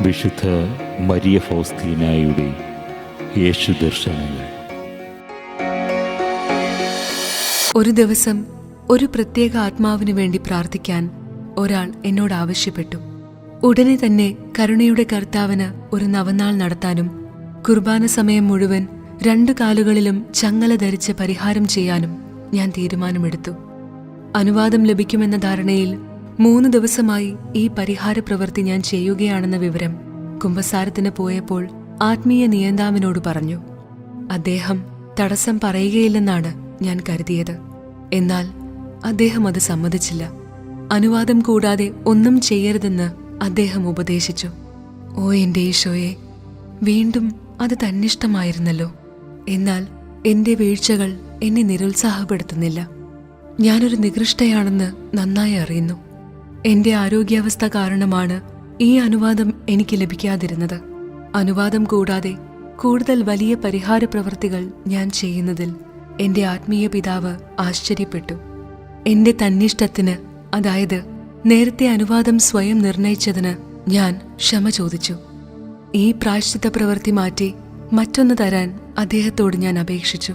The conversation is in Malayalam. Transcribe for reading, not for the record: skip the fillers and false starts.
വിശുദ്ധ മരിയ ഫൗസ്തീനായുടെ യേശു ദർശനങ്ങൾ. ഒരു ദിവസം ഒരു പ്രത്യേക ആത്മാവിനു വേണ്ടി പ്രാർത്ഥിക്കാൻ ഒരാൾ എന്നോട് ആവശ്യപ്പെട്ടു. ഉടനെ തന്നെ കരുണയുടെ കർത്താവിന് ഒരു നവനാൾ നടത്താനും കുർബാന സമയം മുഴുവൻ 2 കാലുകളിലും ചങ്ങല ധരിച്ച് പരിഹാരം ചെയ്യാനും ഞാൻ തീരുമാനമെടുത്തു. അനുവാദം ലഭിക്കുമെന്ന ധാരണയിൽ 3 ദിവസമായി ഈ പരിഹാര പ്രവൃത്തി ഞാൻ ചെയ്യുകയാണെന്ന വിവരം കുമ്പസാരത്തിന് പോയപ്പോൾ ആത്മീയ നിയന്താവിനോട് പറഞ്ഞു. അദ്ദേഹം തടസ്സം പറയുകയില്ലെന്നാണ് ഞാൻ കരുതിയത്. എന്നാൽ അദ്ദേഹം അത് സമ്മതിച്ചില്ല. അനുവാദം കൂടാതെ ഒന്നും ചെയ്യരുതെന്ന് അദ്ദേഹം ഉപദേശിച്ചു. ഓ എന്റെ ഈശോയെ, വീണ്ടും അത് തന്നിഷ്ടമായിരുന്നല്ലോ. എന്നാൽ എന്റെ വീഴ്ചകൾ എന്നെ നിരുത്സാഹപ്പെടുത്തുന്നില്ല. ഞാനൊരു നികൃഷ്ടയാണെന്ന് നന്നായി അറിയുന്നു. എന്റെ ആരോഗ്യാവസ്ഥ കാരണമാണ് ഈ അനുവാദം എനിക്ക് ലഭിക്കാതിരുന്നത്. അനുവാദം കൂടാതെ കൂടുതൽ വലിയ പരിഹാര പ്രവൃത്തികൾ ഞാൻ ചെയ്യുന്നതിൽ എന്റെ ആത്മീയ പിതാവ് ആശ്ചര്യപ്പെട്ടു. എന്റെ തന്നിഷ്ടത്തിന്, അതായത് നേരത്തെ അനുവാദം സ്വയം നിർണയിച്ചതിന് ഞാൻ ക്ഷമ ചോദിച്ചു. ഈ പ്രായശ്ചിത്ത പ്രവൃത്തി മാറ്റി മറ്റൊന്ന് തരാൻ അദ്ദേഹത്തോട് ഞാൻ അപേക്ഷിച്ചു.